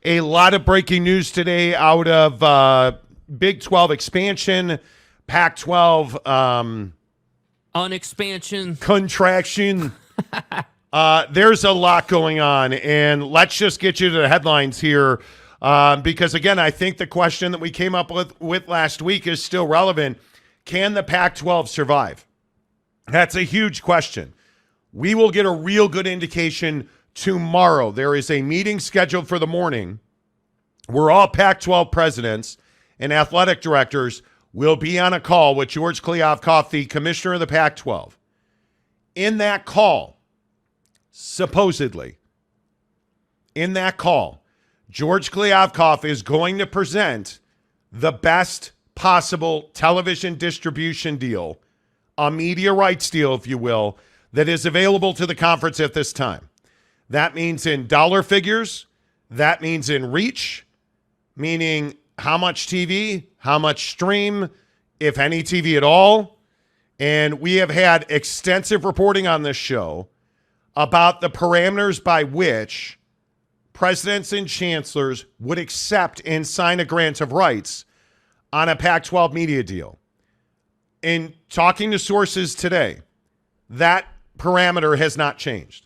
A lot of breaking news today out of Big 12 expansion, Pac-12 unexpansion, contraction. There's a lot going on, and let's just get you to the headlines here because, again, I think the question that we came up with last week is still relevant. Can the Pac-12 survive? That's a huge question. We will get a real good indication tomorrow. There is a meeting scheduled for the morning where all Pac-12 presidents and athletic directors will be on a call with George Kliavkoff, the commissioner of the Pac-12. In that call, supposedly, George Kliavkoff is going to present the best possible television distribution deal, a media rights deal, if you will, that is available to the conference at this time. That means in dollar figures. That means in reach, meaning how much TV, how much stream, if any TV at all. And we have had extensive reporting on this show about the parameters by which presidents and chancellors would accept and sign a grant of rights on a Pac-12 media deal. In talking to sources today, that parameter has not changed.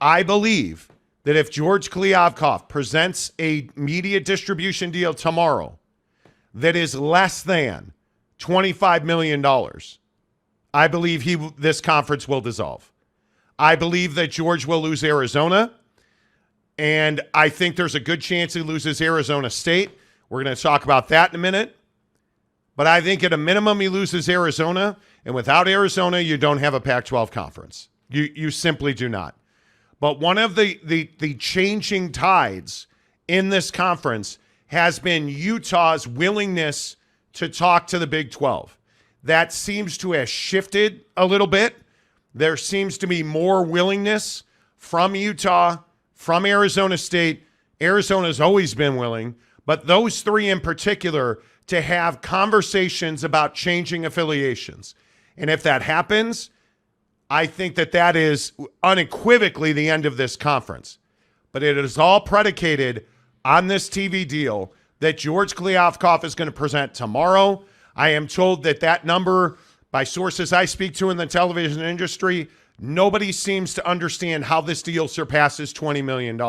I believe that if George Kliavkoff presents a media distribution deal tomorrow that is less than $25 million, I believe this conference will dissolve. I believe that George will lose Arizona, and I think there's a good chance he loses Arizona State. We're going to talk about that in a minute. But I think at a minimum he loses Arizona, and without Arizona, you don't have a Pac-12 conference. You simply do not. But one of the changing tides in this conference has been Utah's willingness to talk to the Big 12. That seems to have shifted a little bit. There seems to be more willingness from Utah, from Arizona State. Arizona's always been willing, but those three in particular to have conversations about changing affiliations. And if that happens, I think that is unequivocally the end of this conference. But it is all predicated on this TV deal that George Kliavkoff is going to present tomorrow. I am told that number, by sources I speak to in the television industry, nobody seems to understand how this deal surpasses $20 million.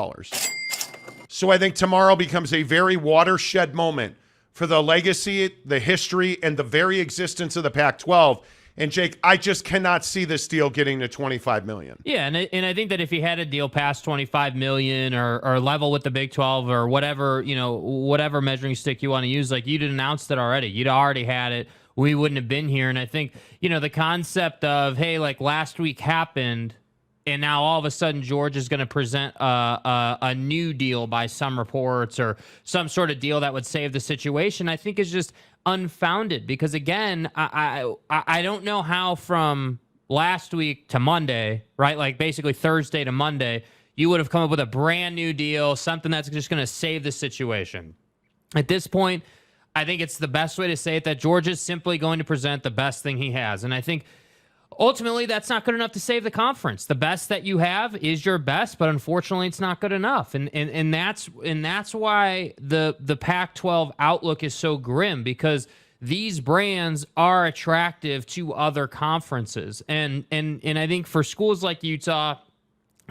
So I think tomorrow becomes a very watershed moment for the legacy, the history, and the very existence of the Pac-12. And Jake, I just cannot see this deal getting to $25 million. Yeah, and I think that if you had a deal past $25 million or level with the Big 12 or whatever, whatever measuring stick you want to use, like you'd announced it already. You'd already had it. We wouldn't have been here. And I think, the concept of, hey, like last week happened, and now all of a sudden George is going to present a new deal by some reports or some sort of deal that would save the situation, I think is just unfounded. Because again, I don't know how from last week to Monday, right? Like basically Thursday to Monday, you would have come up with a brand new deal, something that's just going to save the situation. At this point, I think it's the best way to say it that George is simply going to present the best thing he has. And I think ultimately, that's not good enough to save the conference. The best that you have is your best, but unfortunately, it's not good enough. And that's why the Pac-12 outlook is so grim, because these brands are attractive to other conferences. And I think for schools like Utah,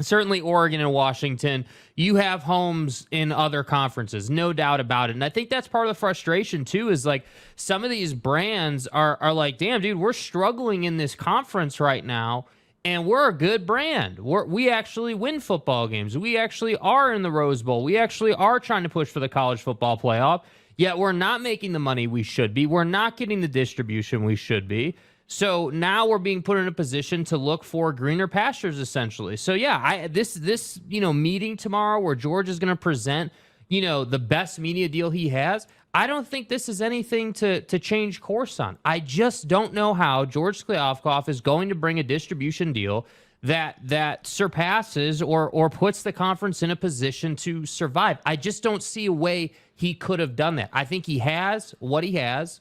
certainly Oregon and Washington, you have homes in other conferences, no doubt about it. And I think that's part of the frustration too, is like some of these brands are like, damn, dude, we're struggling in this conference right now, and we're a good brand. We actually win football games. We actually are in the Rose Bowl. We actually are trying to push for the college football playoff, yet we're not making the money we should be. We're not getting the distribution we should be. So now we're being put in a position to look for greener pastures, essentially. So yeah, this meeting tomorrow where George is going to present, the best media deal he has, I don't think this is anything to change course on. I just don't know how George Kliavkoff is going to bring a distribution deal that surpasses or puts the conference in a position to survive. I just don't see a way he could have done that. I think he has what he has,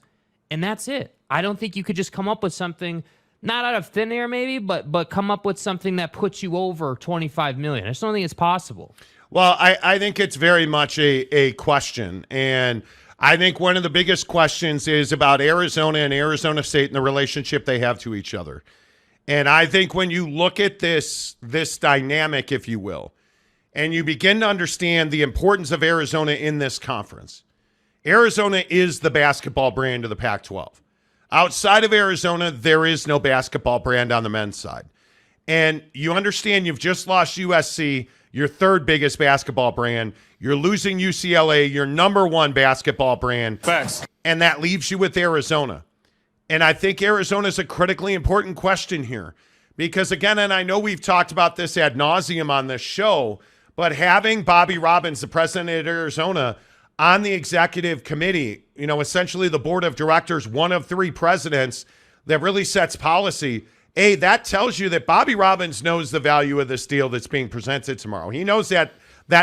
and that's it. I don't think you could just come up with something, not out of thin air maybe, but come up with something that puts you over $25 million. I just don't think it's possible. Well, I think it's very much a question. And I think one of the biggest questions is about Arizona and Arizona State and the relationship they have to each other. And I think when you look at this dynamic, if you will, and you begin to understand the importance of Arizona in this conference, Arizona is the basketball brand of the Pac-12. Outside of Arizona, there is no basketball brand on the men's side. And you understand you've just lost USC, your third biggest basketball brand. You're losing UCLA, your number one basketball brand. Facts. And that leaves you with Arizona. And I think Arizona is a critically important question here. Because, again, and I know we've talked about this ad nauseum on this show, but having Bobby Robbins, the president of Arizona, on the executive committee, essentially the board of directors, one of three presidents that really sets policy, that tells you that Bobby Robbins knows the value of this deal that's being presented tomorrow. He knows that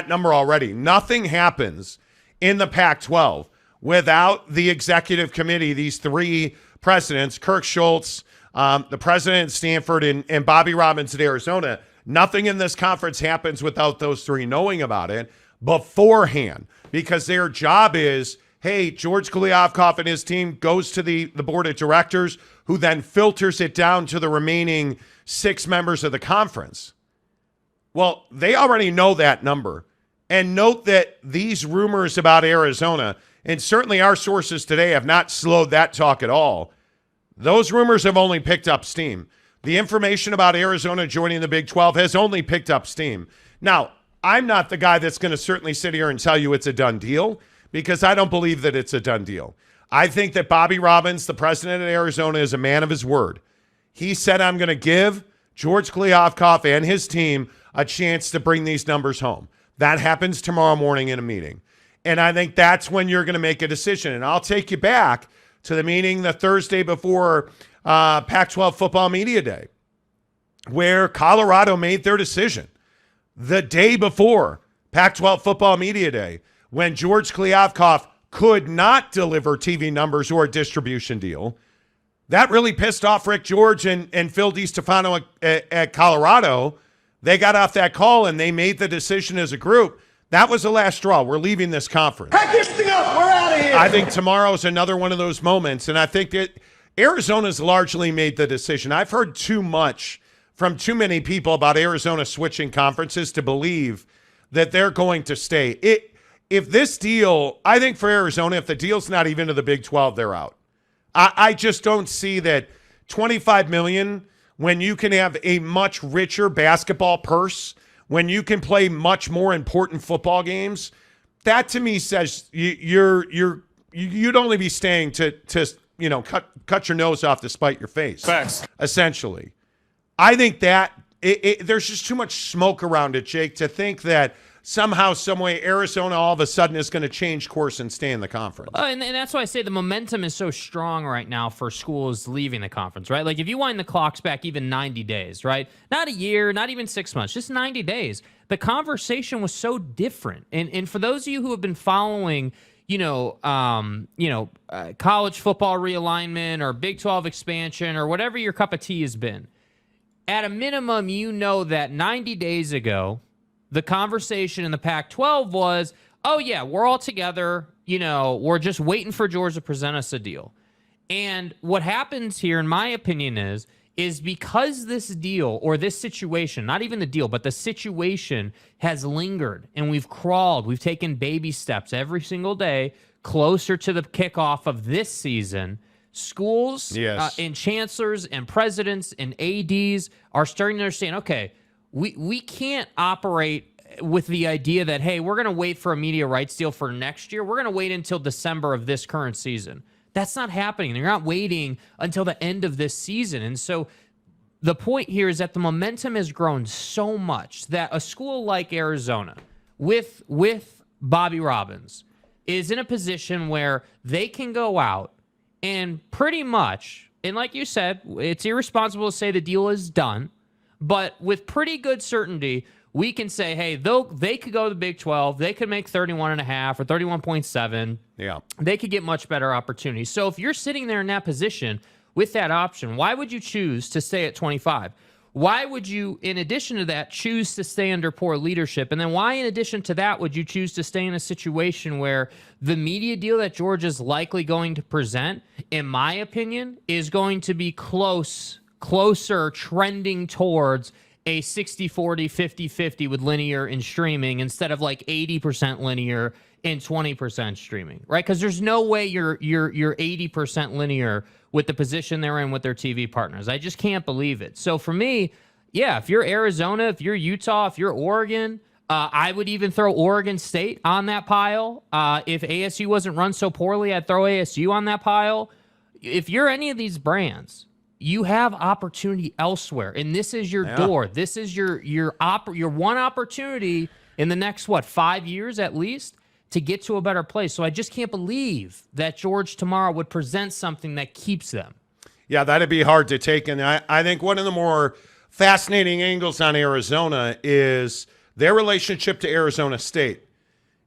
number already. Nothing happens in the Pac-12 without the executive committee, these three presidents, Kirk Schultz, the president at Stanford, and Bobby Robbins at Arizona. Nothing in this conference happens without those three knowing about it beforehand, because their job is, hey, George Kliavkoff and his team goes to the board of directors, who then filters it down to the remaining 6 members of the conference. Well, they already know that number. And note that these rumors about Arizona, and certainly our sources today have not slowed that talk at all. Those rumors have only picked up steam. The information about Arizona joining the Big 12 has only picked up steam. Now, I'm not the guy that's going to certainly sit here and tell you it's a done deal, because I don't believe that it's a done deal. I think that Bobby Robbins, the president of Arizona, is a man of his word. He said, I'm going to give George Kliavkoff and his team a chance to bring these numbers home. That happens tomorrow morning in a meeting. And I think that's when you're going to make a decision. And I'll take you back to the meeting the Thursday before Pac-12 Football Media Day, where Colorado made their decision. The day before Pac-12 Football Media Day, when George Kliavkoff could not deliver TV numbers or a distribution deal, that really pissed off Rick George and Phil DiStefano at Colorado. They got off that call and they made the decision as a group. That was the last straw. We're leaving this conference. Pack this thing up. We're out of here. I think tomorrow's another one of those moments, and I think that Arizona's largely made the decision. I've heard too much from too many people about Arizona switching conferences to believe that they're going to stay. If this deal, I think for Arizona, if the deal's not even to the Big 12, they're out. I just don't see that $25 million, when you can have a much richer basketball purse, when you can play much more important football games, that to me says you'd only be staying to cut your nose off to spite your face. Facts. Essentially. I think that there's just too much smoke around it, Jake, to think that somehow, some way, Arizona all of a sudden is going to change course and stay in the conference. And that's why I say the momentum is so strong right now for schools leaving the conference, right? Like if you wind the clocks back even 90 days, right? Not a year, not even 6 months, just 90 days. The conversation was so different. And for those of you who have been following, college football realignment or Big 12 expansion or whatever your cup of tea has been, at a minimum, you know that 90 days ago, the conversation in the Pac-12 was, oh, yeah, we're all together. We're just waiting for George to present us a deal. And what happens here, in my opinion, is because this deal or this situation, not even the deal, but the situation has lingered and we've crawled, we've taken baby steps every single day closer to the kickoff of this season. Schools and chancellors and presidents and ADs are starting to understand, okay, we can't operate with the idea that, hey, we're going to wait for a media rights deal for next year. We're going to wait until December of this current season. That's not happening. You're not waiting until the end of this season. And so the point here is that the momentum has grown so much that a school like Arizona with Bobby Robbins is in a position where they can go out and pretty much, and like you said, it's irresponsible to say the deal is done, but with pretty good certainty, we can say, hey, they could go to the Big 12. They could make 31.5 or 31.7. Yeah. They could get much better opportunities. So if you're sitting there in that position with that option, why would you choose to stay at 25? why would you, in addition to that, choose to stay under poor leadership? And then why, in addition to that, would you choose to stay in a situation where the media deal that Georgia's likely going to present, in my opinion, is going to be closer trending towards a 60-40, 50-50 with linear and streaming instead of like 80% linear and 20% streaming, right? Because there's no way you're 80% linear with the position they're in with their TV partners. I just can't believe it. So for me, yeah, if you're Arizona, if you're Utah, if you're Oregon, I would even throw Oregon State on that pile. If ASU wasn't run so poorly, I'd throw ASU on that pile. If you're any of these brands, you have opportunity elsewhere, and this is your door. This is your one opportunity in the next 5 years at least to get to a better place. So I just can't believe that George tomorrow would present something that keeps them. Yeah, that'd be hard to take. And I think one of the more fascinating angles on Arizona is their relationship to Arizona State.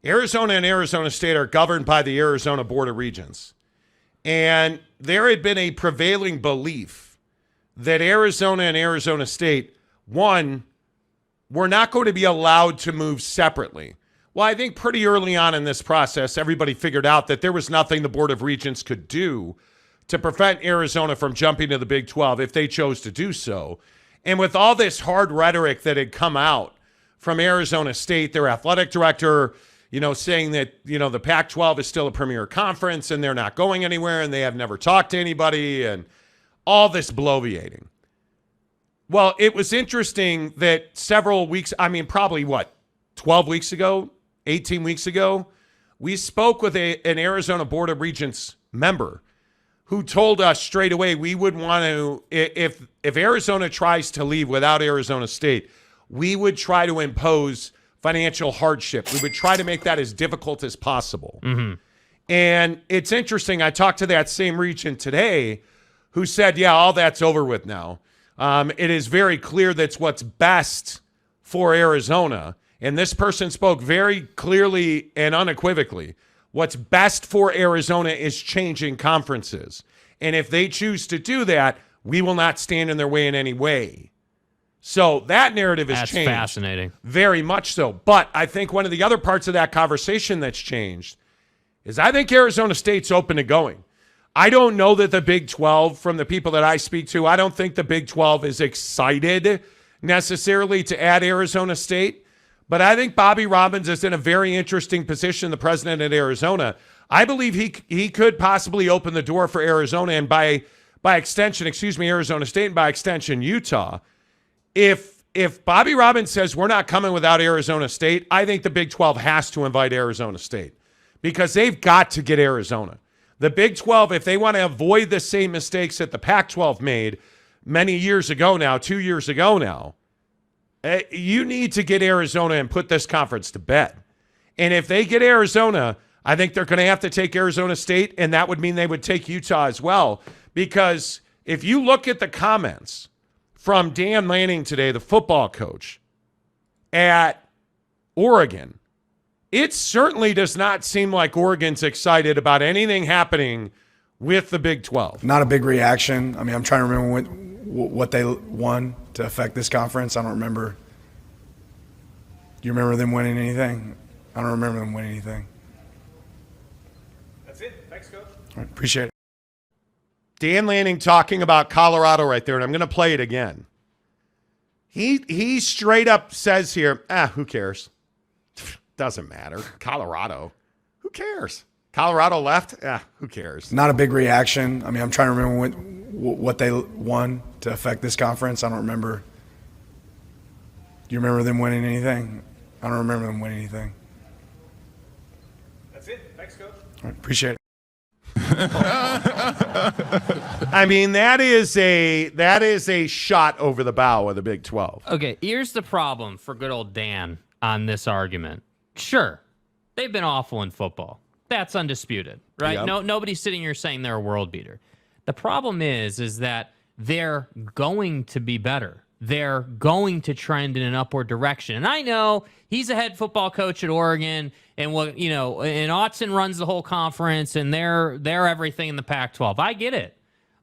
Arizona and Arizona State are governed by the Arizona Board of Regents. And there had been a prevailing belief that Arizona and Arizona State, one, were not going to be allowed to move separately. Well, I think pretty early on in this process, everybody figured out that there was nothing the Board of Regents could do to prevent Arizona from jumping to the Big 12 if they chose to do so. And with all this hard rhetoric that had come out from Arizona State, their athletic director, saying that, the Pac-12 is still a premier conference and they're not going anywhere and they have never talked to anybody and all this bloviating. Well, it was interesting that several weeks, probably 12 weeks ago, 18 weeks ago, we spoke with an Arizona Board of Regents member who told us straight away we would want to, if Arizona tries to leave without Arizona State, we would try to impose financial hardship. We would try to make that as difficult as possible. Mm-hmm. And it's interesting. I talked to that same regent today who said, yeah, all that's over with now. It is very clear that's what's best for Arizona. And this person spoke very clearly and unequivocally. What's best for Arizona is changing conferences. And if they choose to do that, we will not stand in their way in any way. So that narrative has changed. That's fascinating. Very much so. But I think one of the other parts of that conversation that's changed is I think Arizona State's open to going. I don't know that the Big 12, from the people that I speak to, I don't think the Big 12 is excited necessarily to add Arizona State. But I think Bobby Robbins is in a very interesting position, the president at Arizona. I believe he could possibly open the door for Arizona and by extension, Arizona State, and by extension, Utah. If Bobby Robbins says we're not coming without Arizona State, I think the Big 12 has to invite Arizona State because they've got to get Arizona. The Big 12, if they want to avoid the same mistakes that the Pac-12 made many years ago now, 2 years ago now, you need to get Arizona and put this conference to bed. And if they get Arizona, I think they're going to have to take Arizona State, and that would mean they would take Utah as well. Because if you look at the comments from Dan Lanning today, the football coach at Oregon, it certainly does not seem like Oregon's excited about anything happening with the Big 12. Not a big reaction. I'm trying to remember what they won to affect this conference. I don't remember. Do you remember them winning anything? I don't remember them winning anything. That's it. Thanks, Coach. All right, appreciate it. Dan Lanning talking about Colorado right there, and I'm going to play it again. He straight up says here, who cares? Doesn't matter. Colorado. Who cares? Colorado left? Who cares? Not a big reaction. I'm trying to remember what they won to affect this conference. I don't remember. Do you remember them winning anything? I don't remember them winning anything. That's it. Thanks, Coach. All right, appreciate it. That is a shot over the bow of the Big 12. Okay, here's the problem for good old Dan on this argument. Sure, they've been awful in football. That's undisputed, right? Yep. Nobody's sitting here saying they're a world beater. The problem is that they're going to be better. They're going to trend in an upward direction. And I know he's a head football coach at Oregon, and and Autzen runs the whole conference, and they're everything in the Pac-12. I get it.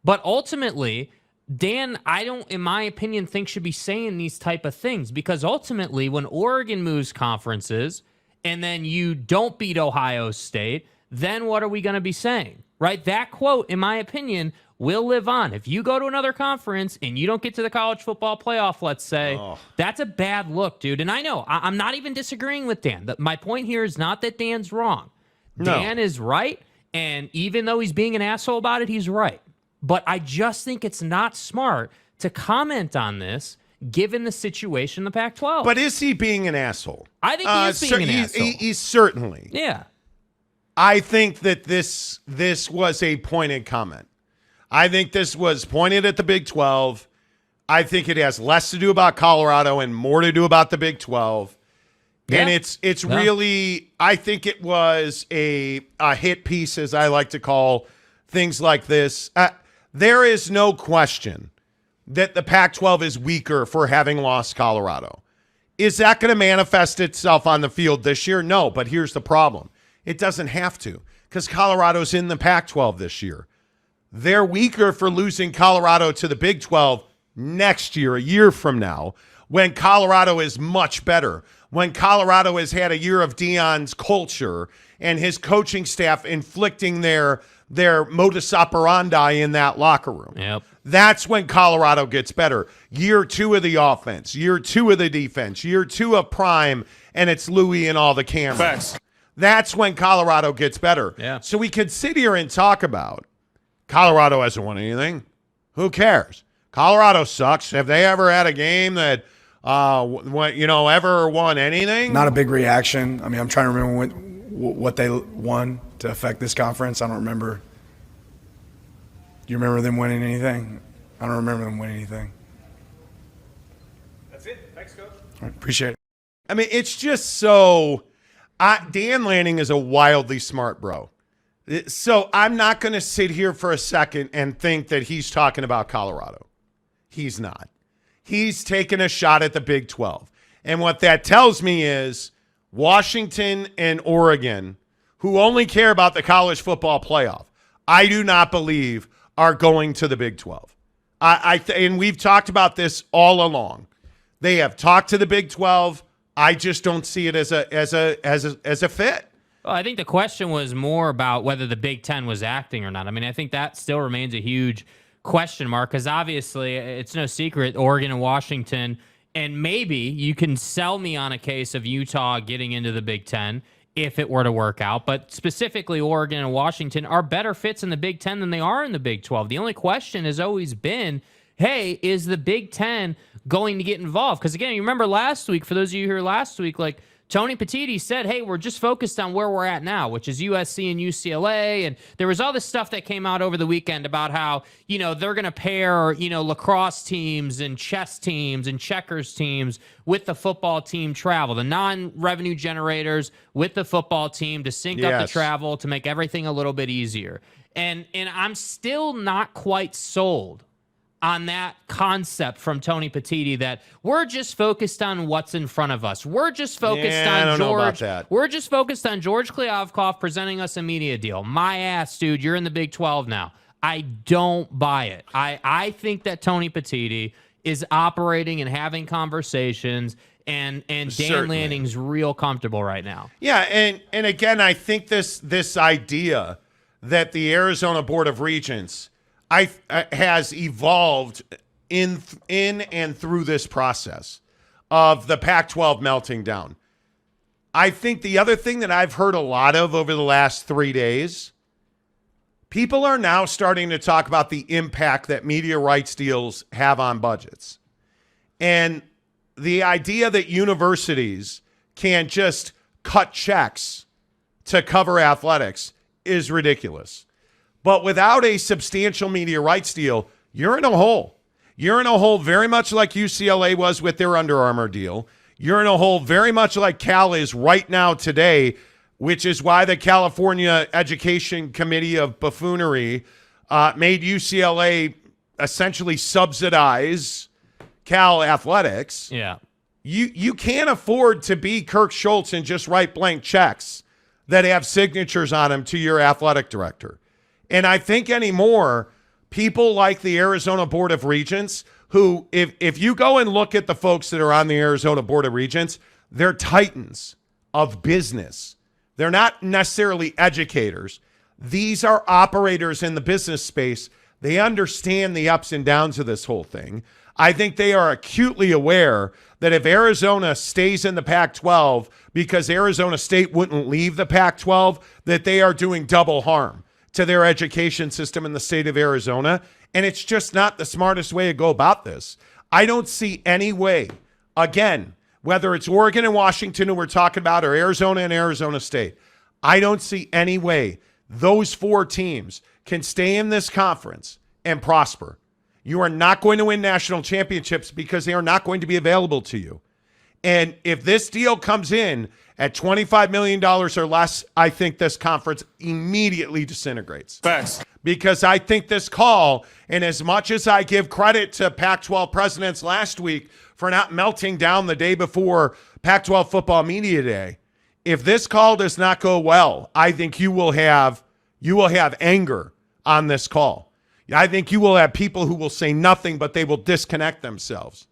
But ultimately, Dan, I don't, in my opinion, think should be saying these type of things, because ultimately when Oregon moves conferences and then you don't beat Ohio State, then what are we going to be saying, right? That quote, in my opinion, will live on. If you go to another conference and you don't get to the college football playoff, let's say, that's a bad look, dude. And I know, I'm not even disagreeing with Dan. My point here is not that Dan's wrong. No. Dan is right, and even though he's being an asshole about it, he's right. But I just think it's not smart to comment on this given the situation in the Pac-12. But is he being an asshole? I think he is being an asshole. He's certainly. Yeah. I think that this was a pointed comment. I think this was pointed at the Big 12. I think it has less to do about Colorado and more to do about the Big 12. Yeah. And it's really, I think it was a hit piece, as I like to call things like this. There is no question that the Pac-12 is weaker for having lost Colorado. Is that going to manifest itself on the field this year? No, but here's the problem. It doesn't have to, because Colorado's in the Pac-12 this year. They're weaker for losing Colorado to the Big 12 next year, a year from now, when Colorado is much better, when Colorado has had a year of Deion's culture and his coaching staff inflicting their modus operandi in that locker room. Yep. That's when Colorado gets better. Year 2 of the offense, year 2 of the defense, year 2 of prime, and it's Louis and all the cameras. Facts. That's when Colorado gets better. Yeah. So we could sit here and talk about Colorado hasn't won anything. Who cares? Colorado sucks. Have they ever had a game that ever won anything? Not a big reaction. I mean, I'm trying to remember what they won to affect this conference. I don't remember. You remember them winning anything? I don't remember them winning anything. That's it. Thanks, Coach. All right, appreciate it. I mean, it's just so Dan Lanning is a wildly smart bro. So I'm not going to sit here for a second and think that he's talking about Colorado. He's not. He's taking a shot at the Big 12. And what that tells me is Washington and Oregon, who only care about the college football playoff, I do not believe are going to the Big 12. And we've talked about this all along. They have talked to the Big 12. I just don't see it as a fit. Well, I think the question was more about whether the Big Ten was acting or not. I mean, I think that still remains a huge question mark, because obviously it's no secret Oregon and Washington, and maybe you can sell me on a case of Utah getting into the Big Ten if it were to work out, but specifically Oregon and Washington are better fits in the Big Ten than they are in the Big 12. The only question has always been, hey, is the Big Ten going to get involved? Because again, you remember last week, for those of you here last week, like Tony Petitti said, hey, we're just focused on where we're at now, which is USC and UCLA. And there was all this stuff that came out over the weekend about how, they're going to pair, lacrosse teams and chess teams and checkers teams with the football team travel, the non-revenue generators with the football team to sync up the travel to make everything a little bit easier. And I'm still not quite sold on that concept from Tony Petitti that we're just focused on what's in front of us. We're just focused on George. We're just focused on George Kliavkoff presenting us a media deal. My ass, dude, you're in the Big 12 now. I don't buy it. I think that Tony Petitti is operating and having conversations, and Dan Lanning's real comfortable right now. Yeah, and again, I think this idea that the Arizona Board of Regents has evolved in and through this process of the Pac-12 melting down. I think the other thing that I've heard a lot of over the last 3 days, people are now starting to talk about the impact that media rights deals have on budgets. And the idea that universities can just cut checks to cover athletics is ridiculous. But without a substantial media rights deal, you're in a hole. You're in a hole very much like UCLA was with their Under Armour deal. You're in a hole very much like Cal is right now today, which is why the California Education Committee of Buffoonery made UCLA essentially subsidize Cal athletics. Yeah. You can't afford to be Kirk Schultz and just write blank checks that have signatures on them to your athletic director. And I think anymore, people like the Arizona Board of Regents, who, if you go and look at the folks that are on the Arizona Board of Regents, they're titans of business. They're not necessarily educators. These are operators in the business space. They understand the ups and downs of this whole thing. I think they are acutely aware that if Arizona stays in the Pac-12 because Arizona State wouldn't leave the Pac-12, that they are doing double harm to their education system in the state of Arizona. And it's just not the smartest way to go about this. I don't see any way, again, whether it's Oregon and Washington who we're talking about or Arizona and Arizona State, I don't see any way those 4 teams can stay in this conference and prosper. You are not going to win national championships because they are not going to be available to you. And if this deal comes in at $25 million or less, I think this conference immediately disintegrates. Facts. Because I think this call, and as much as I give credit to Pac-12 presidents last week for not melting down the day before Pac-12 Football Media Day, if this call does not go well, I think you will have anger on this call. I think you will have people who will say nothing, but they will disconnect themselves.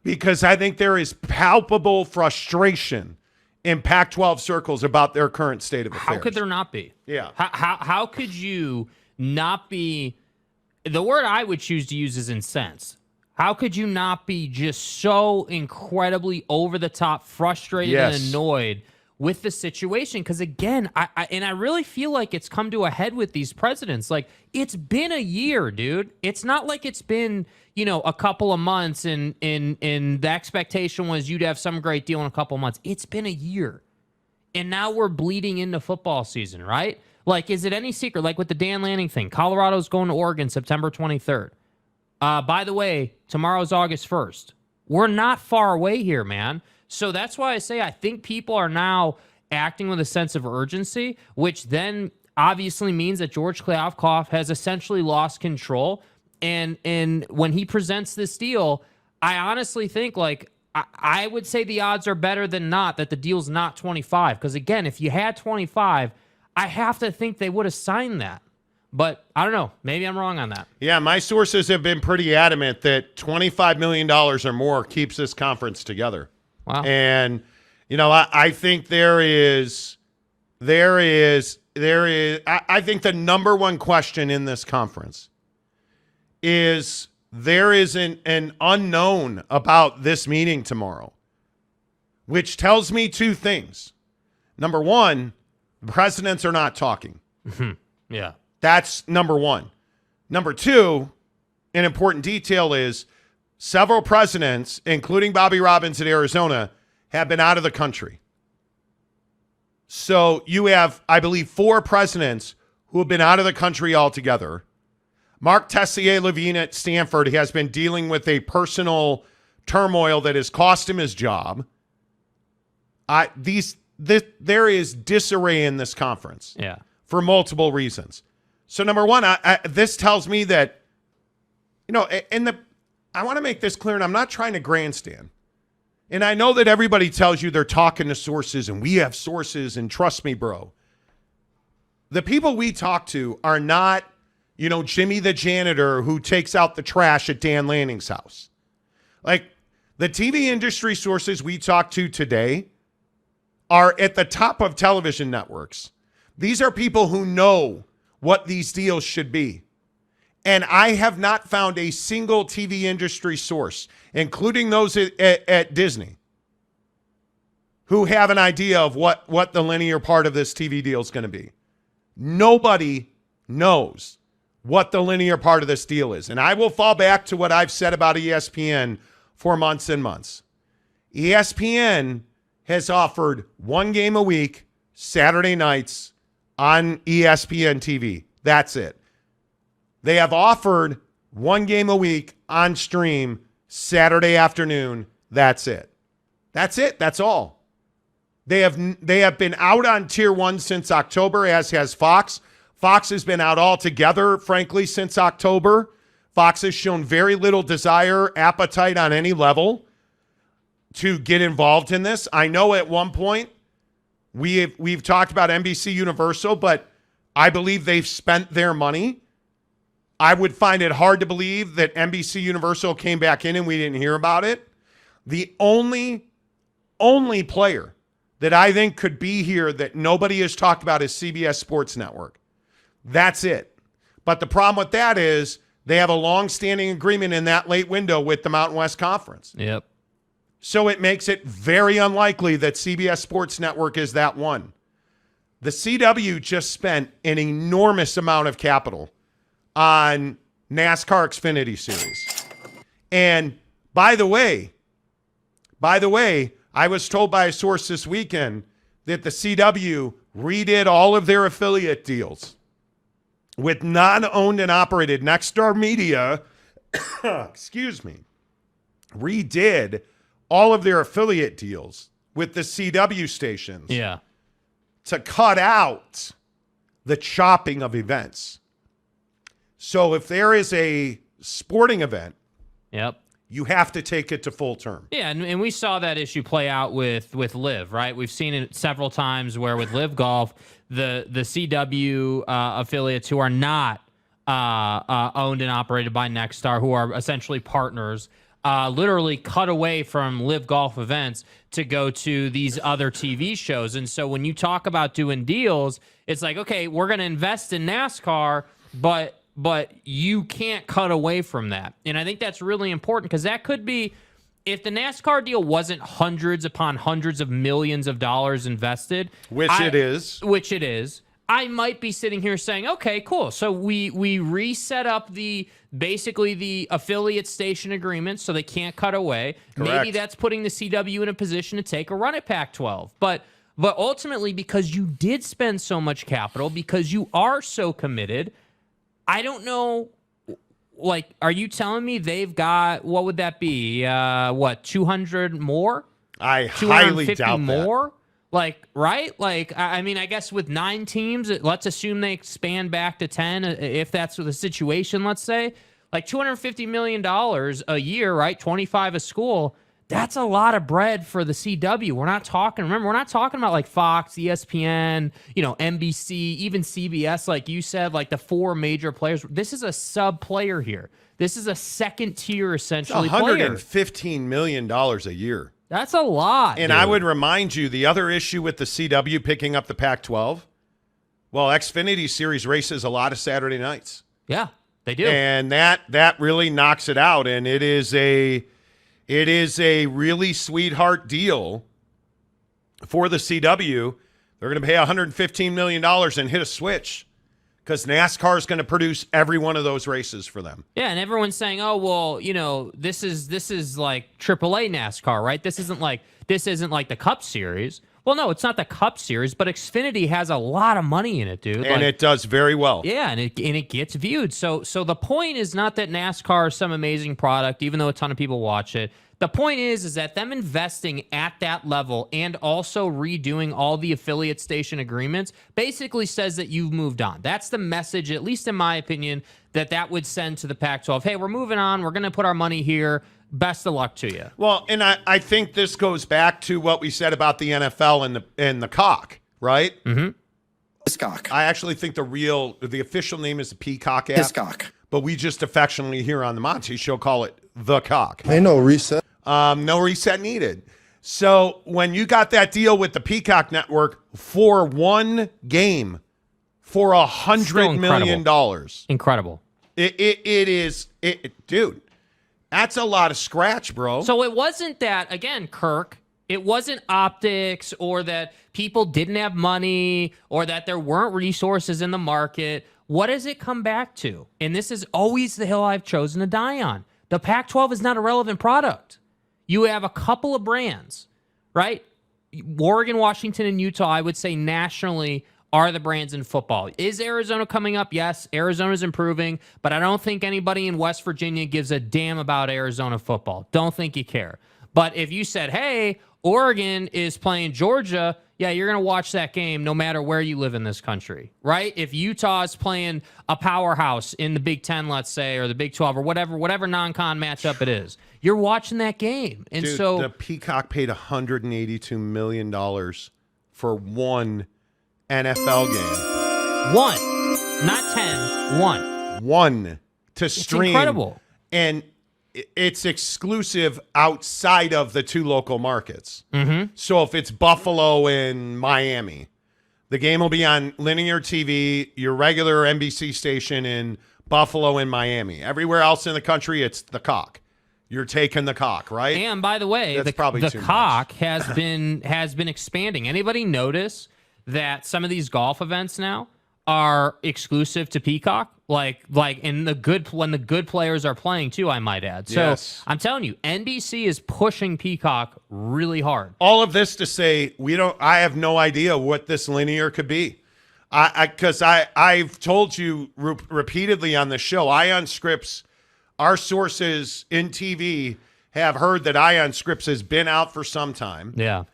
Because I think there is palpable frustration in Pac-12 circles about their current state of affairs. How could there not be? Yeah. How could you not be? The word I would choose to use is incensed. How could you not be just so incredibly over the top, frustrated and annoyed with the situation? Because again, I really feel like it's come to a head with these presidents. Like, it's been a year, dude. It's not like it's been, a couple of months and the expectation was you'd have some great deal in a couple of months. It's been a year. And now we're bleeding into football season, right? Like, is it any secret? Like with the Dan Lanning thing, Colorado's going to Oregon September 23rd. By the way, tomorrow's August 1st. We're not far away here, man. So that's why I say I think people are now acting with a sense of urgency, which then obviously means that George Kliavkoff has essentially lost control. And when he presents this deal, I honestly think, like, I would say the odds are better than not that the deal's not 25. Because, again, if you had 25, I have to think they would have signed that. But I don't know. Maybe I'm wrong on that. Yeah, my sources have been pretty adamant that $25 million or more keeps this conference together. Wow. And, I think I think the number one question in this conference is there is an unknown about this meeting tomorrow, which tells me 2 things. Number one, the presidents are not talking. Yeah. That's number one. Number 2, an important detail is several presidents, including Bobby Robbins in Arizona, have been out of the country. So you have, I believe, 4 presidents who have been out of the country altogether. Mark Tessier-Levine at Stanford has been dealing with a personal turmoil that has cost him his job. There is disarray in this conference. Yeah. For multiple reasons. So number one, this tells me that, I want to make this clear, and I'm not trying to grandstand. And I know that everybody tells you they're talking to sources, and we have sources, and trust me, bro. The people we talk to are not, Jimmy the janitor who takes out the trash at Dan Lanning's house. Like, the TV industry sources we talk to today are at the top of television networks. These are people who know what these deals should be. And I have not found a single TV industry source, including those at Disney, who have an idea of what the linear part of this TV deal is going to be. Nobody knows what the linear part of this deal is. And I will fall back to what I've said about ESPN for months and months. ESPN has offered 1 game a week, Saturday nights, on ESPN TV. That's it. They have offered 1 game a week on stream, Saturday afternoon. That's it. That's it. That's all. They have been out on Tier 1 since October, as has Fox. Fox has been out altogether, frankly, since October. Fox has shown very little desire, appetite on any level to get involved in this. I know at one point we've talked about NBC Universal, but I believe they've spent their money. I would find it hard to believe that NBC Universal came back in and we didn't hear about it. The only player that I think could be here that nobody has talked about is CBS Sports Network. That's it. But the problem with that is they have a long-standing agreement in that late window with the Mountain West Conference. Yep. So it makes it very unlikely that CBS Sports Network is that one. The CW just spent an enormous amount of capital on NASCAR Xfinity Series. And by the way, I was told by a source this weekend that the CW redid all of their affiliate deals with non-owned and operated. Nexstar Media, redid all of their affiliate deals with the CW stations to cut out the chopping of events. So if there is a sporting event, you have to take it to full term. Yeah, and we saw that issue play out with Live, right? We've seen it several times where with Live Golf, the CW affiliates who are not owned and operated by Nexstar, who are essentially partners, literally cut away from Live Golf events to go to these other TV shows. And so when you talk about doing deals, it's like, okay, we're going to invest in NASCAR, but you can't cut away from that. And I think that's really important because that could be, if the NASCAR deal wasn't hundreds upon hundreds of millions of dollars invested, which it is, I might be sitting here saying, okay, cool. So we reset up basically the affiliate station agreement so they can't cut away. Correct. Maybe that's putting the CW in a position to take a run at Pac-12. But ultimately, because you did spend so much capital, because you are so committed, I don't know, like, are you telling me they've got, what would that be? 200 more? I highly doubt more? that. Like, right? Like, I mean, I guess with 9 teams, let's assume they expand back to 10, if that's the situation, let's say. Like, $250 million a year, right? 25 a school. That's a lot of bread for the CW. We're not talking about like Fox, ESPN, NBC, even CBS, like you said, like the 4 major players. This is a sub player here. This is a second tier, essentially, $115 million a year. That's a lot. And dude. I would remind you, the other issue with the CW picking up the Pac-12, well, Xfinity Series races a lot of Saturday nights. Yeah, they do. And that really knocks it out. And it is a really sweetheart deal for the CW. They're going to pay $115 million and hit a switch because NASCAR is going to produce every one of those races for them. Yeah, and everyone's saying, oh, well, this is like AAA NASCAR, right? This isn't like the Cup Series. Well, no, it's not the Cup Series, but Xfinity has a lot of money in it, dude. And it does very well. Yeah, and it gets viewed. So the point is not that NASCAR is some amazing product, even though a ton of people watch it. The point is that them investing at that level and also redoing all the affiliate station agreements basically says that you've moved on. That's the message, at least in my opinion, that would send to the Pac-12. Hey, we're moving on. We're going to put our money here. Best of luck to you. Well, and I think this goes back to what we said about the NFL and the cock, right? Mm-hmm. Hiscock. I actually think the official name is the Peacock app. Hiscock. But we just affectionately here on the Monty Show call it the cock. Ain't no reset. No reset needed. So when you got that deal with the Peacock Network for one game for $100 million, incredible. It is, dude. That's a lot of scratch, bro. So it wasn't that, again, Kirk, it wasn't optics or that people didn't have money or that there weren't resources in the market. What does it come back to? And this is always the hill I've chosen to die on. The Pac-12 is not a relevant product. You have a couple of brands, right? Oregon, Washington, and Utah, I would say nationally, are the brands in football. Is Arizona coming up? Yes, Arizona's improving, but I don't think anybody in West Virginia gives a damn about Arizona football. Don't think you care. But if you said, hey, Oregon is playing Georgia, yeah, you're going to watch that game no matter where you live in this country, right? If Utah is playing a powerhouse in the Big Ten, let's say, or the Big 12, or whatever non-con matchup it is, you're watching that game. And dude, so the Peacock paid $182 million for one NFL game. One. Not 10. One. One. to stream. It's incredible. And it's exclusive outside of the two local markets. Mm-hmm. So if it's Buffalo and Miami, the game will be on linear TV, your regular NBC station in Buffalo and Miami. Everywhere else in the country, it's the cock. You're taking the cock, right? And by the way, That's probably the too cock has been expanding. Anybody notice that some of these golf events now are exclusive to Peacock? Like in the good when the good players are playing too, I might add. So Yes. I'm telling you, NBC is pushing Peacock really hard. All of this to say, I have no idea what this linear could be. Because I've told you repeatedly on the show, Ion Scripts, our sources in TV have heard that Ion Scripts has been out for some time. Yeah.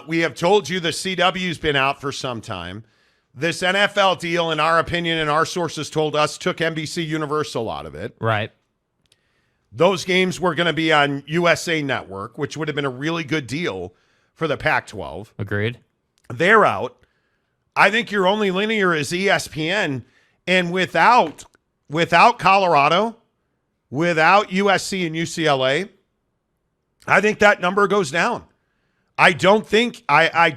We have told you the CW's been out for some time. This NFL deal, in our opinion, and our sources told us, took NBC Universal out of it. Right. Those games were going to be on USA Network, which would have been a really good deal for the Pac-12. Agreed. They're out. I think your only linear is ESPN. And without Colorado, without USC and UCLA, I think that number goes down. I don't think I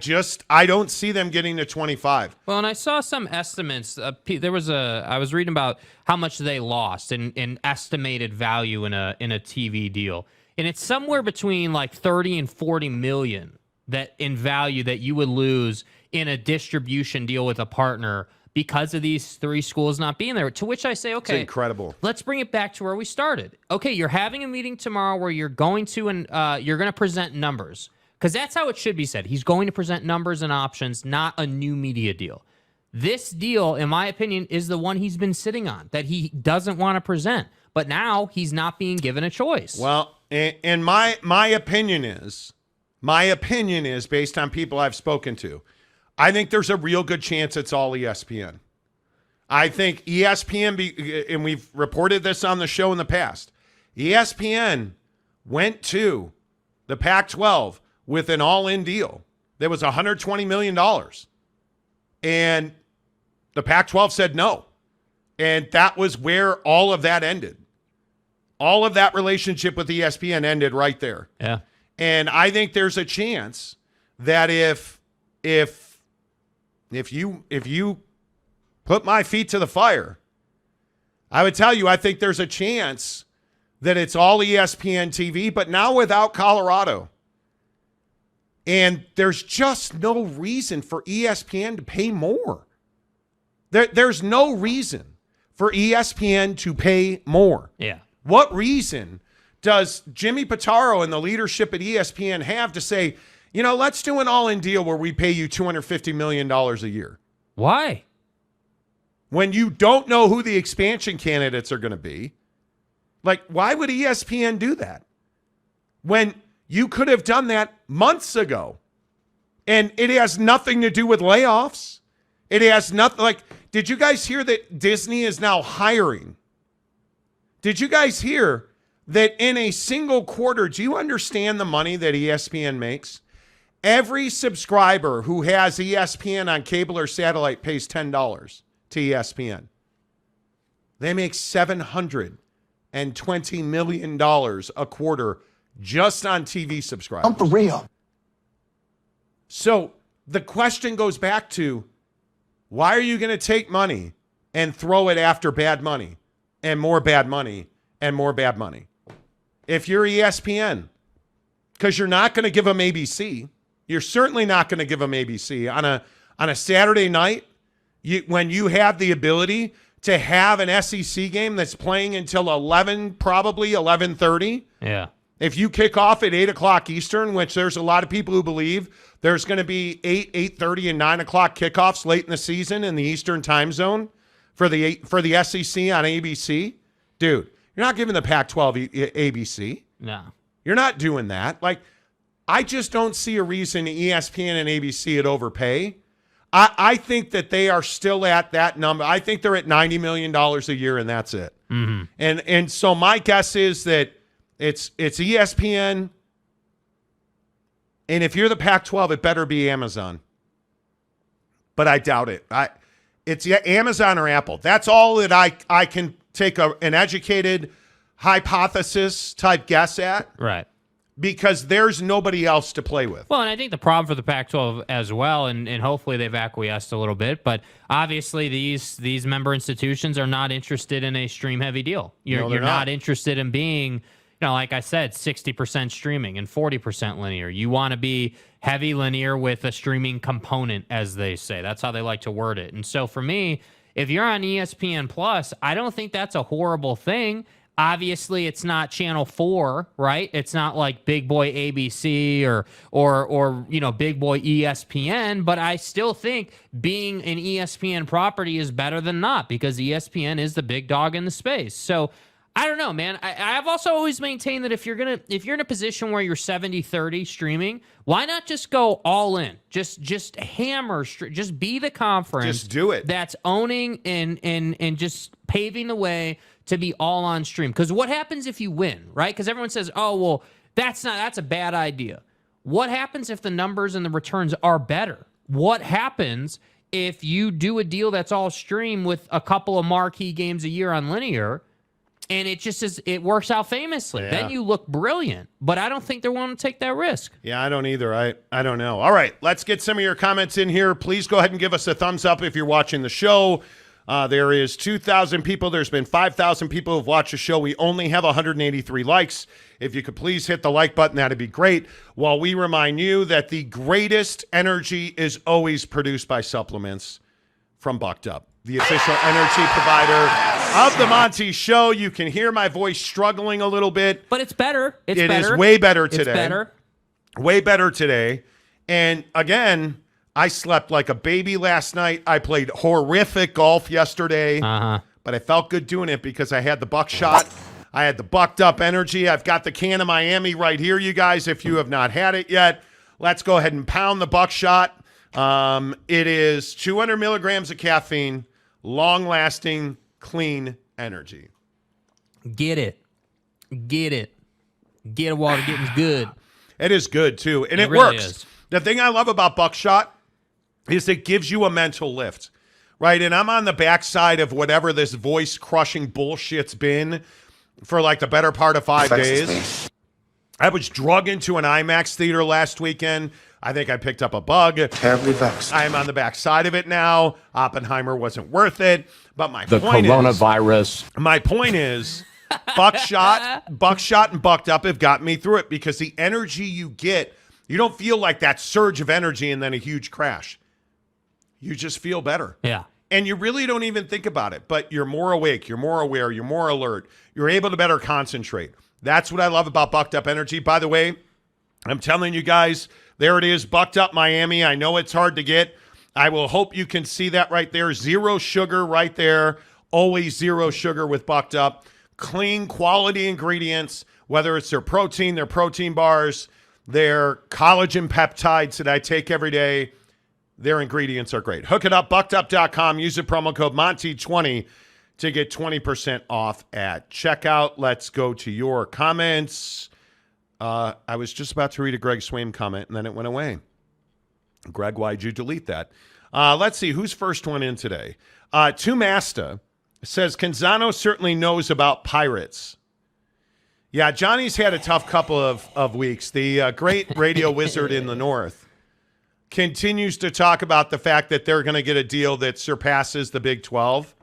don't see them getting to 25. Well, and I saw some estimates. I was reading about how much they lost in estimated value in a TV deal, and it's somewhere between like 30 and 40 million that in value that you would lose in a distribution deal with a partner because of these three schools not being there. To which I say, okay, It's incredible. let's bring it back to where we started. Okay, you're having a meeting tomorrow where you're going to present numbers. Because that's how it should be said. He's going to present numbers and options, not a new media deal. This deal, in my opinion, is the one he's been sitting on, that he doesn't want to present. But now he's not being given a choice. Well, and my opinion is based on people I've spoken to, I think there's a real good chance it's all ESPN. I think ESPN, and we've reported this on the show in the past, ESPN went to the Pac-12 with an all-in deal that was $120 million. And the Pac-12 said no. And that was where all of that ended. All of that relationship with ESPN ended right there. Yeah. And I think there's a chance that if you put my feet to the fire, I would tell you I think there's a chance that it's all ESPN TV, but now without Colorado. And there's just no reason for ESPN to pay more. There's no reason for ESPN to pay more. Yeah. What reason does Jimmy Pitaro and the leadership at ESPN have to say, let's do an all-in deal where we pay you $250 million a year? Why? When you don't know who the expansion candidates are going to be. Like, why would ESPN do that? When you could have done that months ago. And it has nothing to do with layoffs. It has nothing, did you guys hear that Disney is now hiring? Did you guys hear that in a single quarter, do you understand the money that ESPN makes? Every subscriber who has ESPN on cable or satellite pays $10 to ESPN. They make $720 million a quarter just on TV subscribers. I'm for real. So the question goes back to, why are you going to take money and throw it after bad money and more bad money and more bad money? If you're ESPN, because you're not going to give them ABC. You're certainly not going to give them ABC. On a Saturday night, when you have the ability to have an SEC game that's playing until 11, probably 11:30. Yeah. If you kick off at 8 o'clock Eastern, which there's a lot of people who believe there's going to be 8:30, and 9 o'clock kickoffs late in the season in the Eastern time zone for the SEC on ABC, dude, you're not giving the Pac-12 ABC. No. You're not doing that. I just don't see a reason ESPN and ABC would overpay. I think that they are still at that number. I think they're at $90 million a year, and that's it. Mm-hmm. And so my guess is that it's ESPN, and if you're the Pac-12, it better be Amazon. But I doubt it. It's Amazon or Apple. That's all that I can take an educated hypothesis type guess at. Right. Because there's nobody else to play with. Well, and I think the problem for the Pac-12 as well, and hopefully they've acquiesced a little bit, but obviously these member institutions are not interested in a stream-heavy deal. You're not interested in being, like I said, 60% streaming and 40% linear. You want to be heavy linear with a streaming component, as they say. That's how they like to word it. And so for me, if you're on ESPN Plus, I don't think that's a horrible thing. Obviously, it's not Channel 4, right? It's not like Big Boy ABC or Big Boy ESPN, but I still think being an ESPN property is better than not because ESPN is the big dog in the space. So I don't know, man. I've also always maintained that if you're in a position where you're 70-30 streaming, why not just go all in? Just hammer, just be the conference. Just do it. That's owning and just paving the way to be all on stream. Because what happens if you win, right? Because everyone says, oh, well, that's a bad idea. What happens if the numbers and the returns are better? What happens if you do a deal that's all stream with a couple of marquee games a year on linear, and it works out famously? Yeah. Then you look brilliant. But I don't think they're willing to take that risk. Yeah, I don't either. I don't know. All right, let's get some of your comments in here. Please go ahead and give us a thumbs up if you're watching the show. There is 2,000 people. There's been 5,000 people who've watched the show. We only have 183 likes. If you could please hit the like button, that'd be great. While we remind you that the greatest energy is always produced by supplements from Bucked Up, the official energy provider of the Monty Show. You can hear my voice struggling a little bit. But it's better. It is way better today. It's better. Way better today. And again, I slept like a baby last night. I played horrific golf yesterday, but I felt good doing it because I had the buckshot. I had the Bucked Up energy. I've got the can of Miami right here, you guys, if you have not had it yet. Let's go ahead and pound the buckshot. It is 200 milligrams of caffeine, long-lasting, clean energy. Get it. Get it. Get it while the getting's good. It is good, too, and it really works. is. The thing I love about buckshot is it gives you a mental lift, right? And I'm on the backside of whatever this voice-crushing bullshit's been for like the better part of 5 days. I was drug into an IMAX theater last weekend. I think I picked up a bug. Terribly vexed. I am on the backside of it now. Oppenheimer wasn't worth it. But my the point coronavirus. My point is, buckshot and Bucked Up have got me through it because the energy you get, you don't feel like that surge of energy and then a huge crash. You just feel better. Yeah. And you really don't even think about it, but you're more awake, you're more aware, you're more alert. You're able to better concentrate. That's what I love about Bucked Up energy. By the way, I'm telling you guys, there it is, Bucked Up Miami. I know it's hard to get. I will hope you can see that right there. 0 sugar right there. Always 0 sugar with Bucked Up. Clean, quality ingredients, whether it's their protein bars, their collagen peptides that I take every day. Their ingredients are great. Hook it up, buckedup.com. Use the promo code Monty20 to get 20% off at checkout. Let's go to your comments. I was just about to read a Greg Swaim comment, and then it went away. Greg, why'd you delete that? Let's see. Who's first one in today? Tumasta says, Canzano certainly knows about Pirates. Yeah, Johnny's had a tough couple of weeks. The great radio wizard in the North continues to talk about the fact that they're going to get a deal that surpasses the Big 12.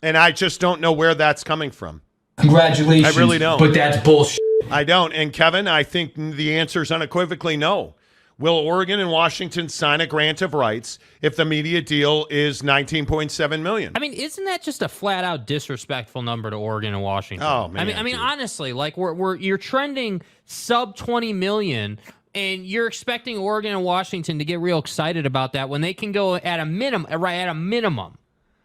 And I just don't know where that's coming from. Congratulations. I really don't. But that's bullshit. I don't. And Kevin, I think the answer is unequivocally no. Will Oregon and Washington sign a grant of rights if the media deal is $19.7 million? I mean, isn't that just a flat out disrespectful number to Oregon and Washington? Oh, man. I mean, dude. honestly, like you're trending sub 20 million. And you're expecting Oregon and Washington to get real excited about that when they can go at a minimum,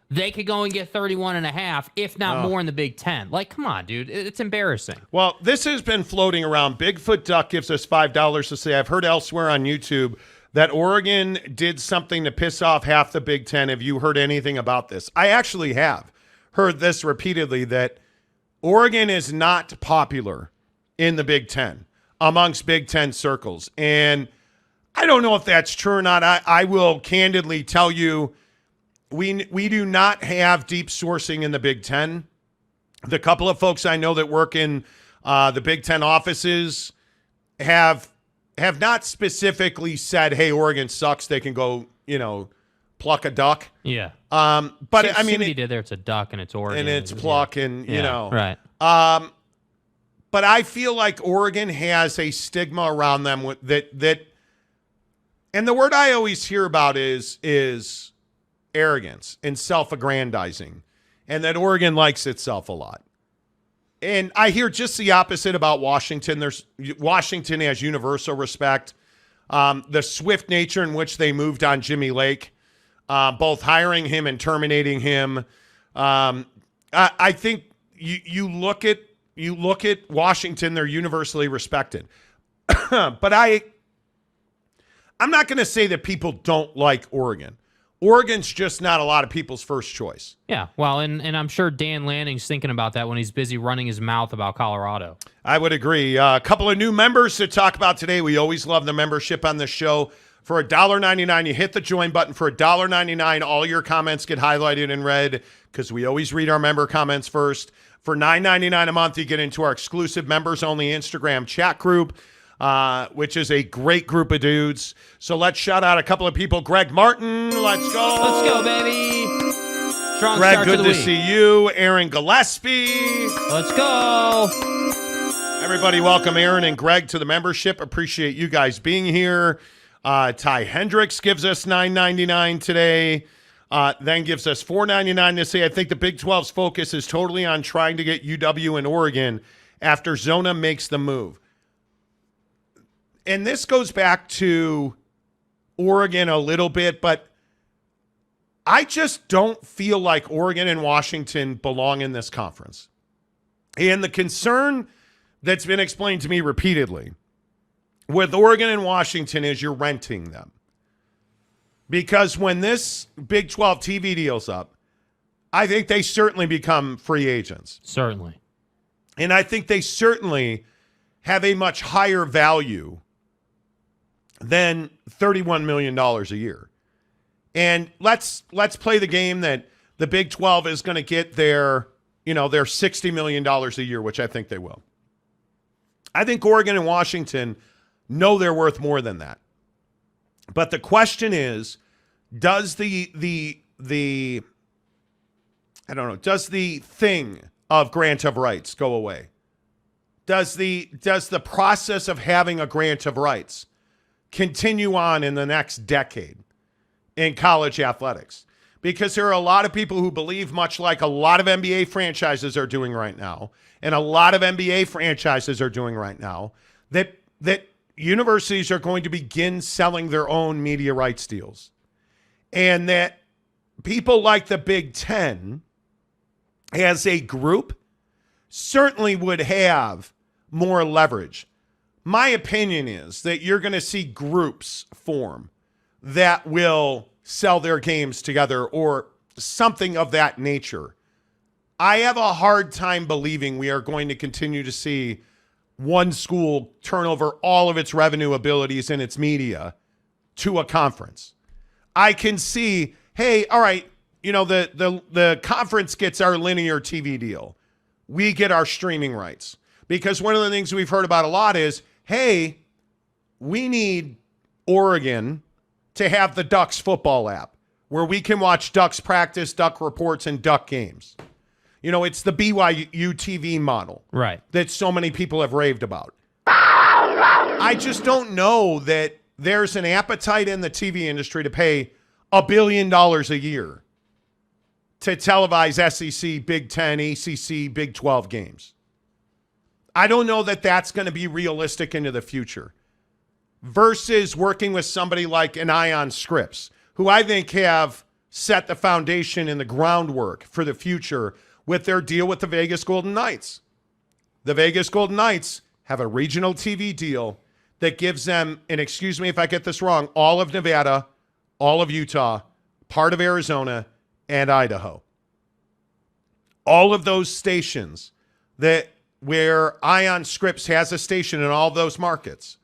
they could go and get 31.5, if not more in the Big Ten. Like, come on, dude. It's embarrassing. Well, this has been floating around. Bigfoot Duck gives us $5 to say, I've heard elsewhere on YouTube that Oregon did something to piss off half the Big Ten. Have you heard anything about this? I actually have heard this repeatedly, that Oregon is not popular in the Big Ten, amongst Big Ten circles. And I don't know if that's true or not. I will candidly tell you, we do not have deep sourcing in the Big Ten. The couple of folks I know that work in the Big Ten offices have not specifically said, hey, Oregon sucks. They can go, pluck a duck. Yeah. But I mean, he did there. It's a duck and it's Oregon. And it's pluck and, Right. But I feel like Oregon has a stigma around them that and the word I always hear about is arrogance and self-aggrandizing, and that Oregon likes itself a lot. And I hear just the opposite about Washington. Washington has universal respect. The swift nature in which they moved on Jimmy Lake, both hiring him and terminating him. I think you look at Washington, they're universally respected. But I'm not going to say that people don't like Oregon. Oregon's just not a lot of people's first choice. Yeah, well, and I'm sure Dan Lanning's thinking about that when he's busy running his mouth about Colorado. I would agree. A couple of new members to talk about today. We always love the membership on this show. For $1.99, you hit the join button. For $1.99, all your comments get highlighted and read because we always read our member comments first. For $9.99 a month, you get into our exclusive members-only Instagram chat group, which is a great group of dudes. So let's shout out a couple of people. Greg Martin, let's go. Let's go, baby. Strong Greg, start good to the to week. see you. Aaron Gillespie. Let's go. Everybody, welcome Aaron and Greg to the membership. Appreciate you guys being here. Ty Hendricks gives us $9.99 today. Then gives us $4.99 to say, I think the Big 12's focus is totally on trying to get UW and Oregon after Zona makes the move. And this goes back to Oregon a little bit, but I just don't feel like Oregon and Washington belong in this conference. And the concern that's been explained to me repeatedly with Oregon and Washington is you're renting them. Because when this Big 12 TV deal's up, I think they certainly become free agents. Certainly. And I think they certainly have a much higher value than $31 million a year. And let's play the game that the Big 12 is going to get their $60 million a year, which I think they will. I think Oregon and Washington know they're worth more than that. But the question is, does the thing of grant of rights go away? Does the process of having a grant of rights continue on in the next decade in college athletics? Because there are a lot of people who believe, much like a lot of NBA franchises are doing right now, and a lot of NBA franchises are doing right now, that universities are going to begin selling their own media rights deals. And that people like the Big Ten, as a group, certainly would have more leverage. My opinion is that you're going to see groups form that will sell their games together or something of that nature. I have a hard time believing we are going to continue to see one school turn over all of its revenue abilities and its media to a conference. I can see, hey, all right, the conference gets our linear TV deal. We get our streaming rights. Because one of the things we've heard about a lot is, hey, we need Oregon to have the Ducks football app where we can watch Ducks practice, Duck reports, and Duck games. It's the BYU TV model. Right. That so many people have raved about. I just don't know that there's an appetite in the TV industry to pay $1 billion a year to televise SEC, Big Ten, ACC, Big 12 games. I don't know that that's going to be realistic into the future. Versus working with somebody like an Ion Scripps, who I think have set the foundation and the groundwork for the future with their deal with the Vegas Golden Knights. The Vegas Golden Knights have a regional TV deal that gives them, and excuse me if I get this wrong, all of Nevada, all of Utah, part of Arizona, and Idaho. All of those stations where Ion Scripps has a station in all those markets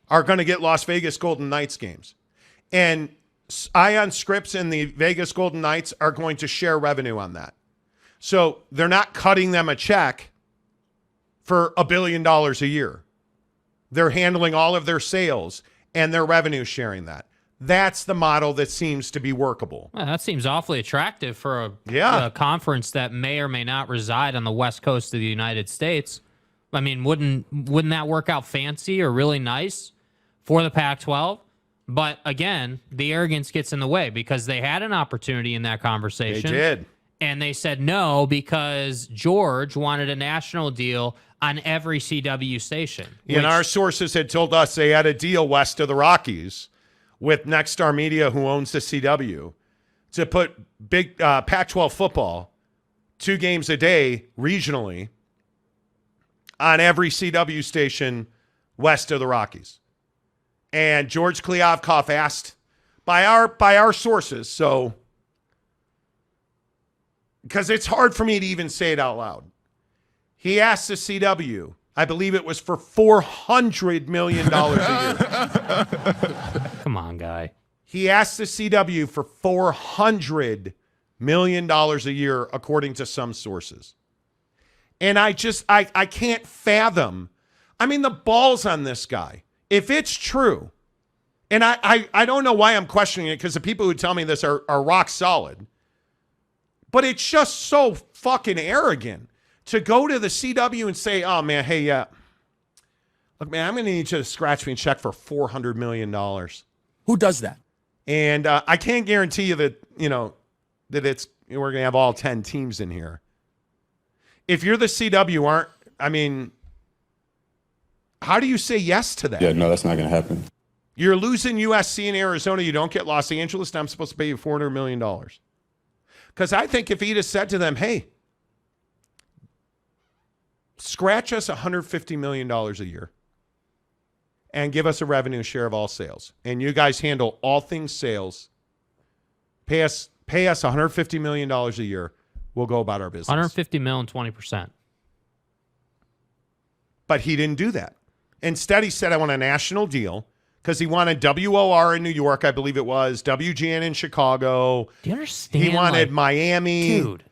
are going to get Las Vegas Golden Knights games. And Ion Scripps and the Vegas Golden Knights are going to share revenue on that. So they're not cutting them a check for $1 billion a year. They're handling all of their sales and their revenue sharing that. That's the model that seems to be workable. Well, that seems awfully attractive for a conference that may or may not reside on the west coast of the United States. I mean, wouldn't that work out fancy or really nice for the Pac-12? But again, the arrogance gets in the way because they had an opportunity in that conversation. They did. And they said no because George wanted a national deal on every CW station. And our sources had told us they had a deal west of the Rockies with Nexstar Media, who owns the CW, to put big Pac-12 football 2 games a day regionally on every CW station west of the Rockies. And George Kliavkoff asked by our sources, so because it's hard for me to even say it out loud. He asked the CW, I believe it was for $400 million a year. Come on, guy. He asked the CW for $400 million a year, according to some sources. And I can't fathom. I mean, the balls on this guy. If it's true, and I don't know why I'm questioning it, because the people who tell me this are rock solid, but it's just so fucking arrogant to go to the CW and say, oh, man, hey, look, man, I'm going to need you to scratch me a check for $400 million. Who does that? And I can't guarantee you that, that we're going to have all 10 teams in here. If you're the CW, how do you say yes to that? Yeah, no, that's not going to happen. You're losing USC and Arizona. You don't get Los Angeles, and I'm supposed to pay you $400 million. Because I think if he'd have said to them, hey, scratch us $150 million a year and give us a revenue share of all sales, and you guys handle all things sales, pay us $150 million a year, we'll go about our business. 150 million, 20%. But he didn't do that. Instead, he said, I want a national deal, because he wanted WOR in New York, I believe it was, WGN in Chicago. Do you understand? He wanted Miami. Dude.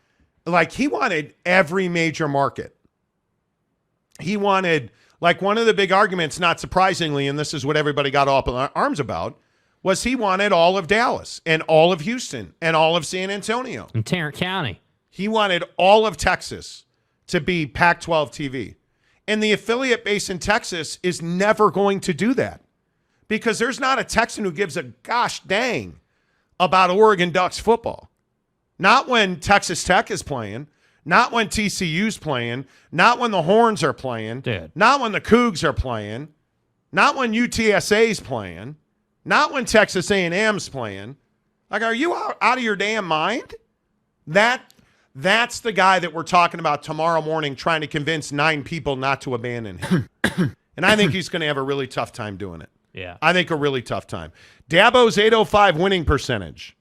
He wanted every major market. He wanted, one of the big arguments, not surprisingly, and this is what everybody got up in arms about, was he wanted all of Dallas and all of Houston and all of San Antonio. And Tarrant County. He wanted all of Texas to be Pac-12 TV. And the affiliate base in Texas is never going to do that, because there's not a Texan who gives a gosh dang about Oregon Ducks football. Not when Texas Tech is playing, not when TCU's playing, not when the Horns are playing, not when the Cougs are playing, not when UTSA's playing, not when Texas A&M's playing. Are you out of your damn mind? That's the guy that we're talking about tomorrow morning, trying to convince 9 people not to abandon him. And I think he's going to have a really tough time doing it. Yeah. I think a really tough time. Dabo's 805 winning percentage.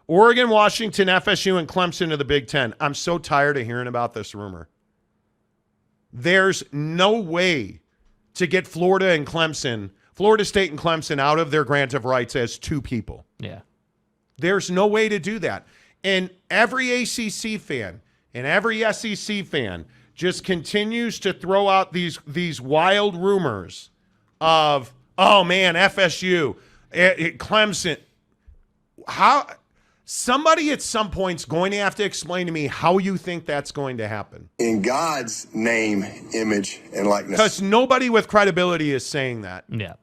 Oregon, Washington, FSU, and Clemson to the Big Ten. I'm so tired of hearing about this rumor. There's no way to get Florida State and Clemson out of their grant of rights as 2 people. Yeah. There's no way to do that. And every ACC fan and every SEC fan just continues to throw out these wild rumors of, oh man, FSU, Clemson. How somebody at some point is going to have to explain to me how you think that's going to happen. In God's name, image, and likeness. Because nobody with credibility is saying that. Yeah.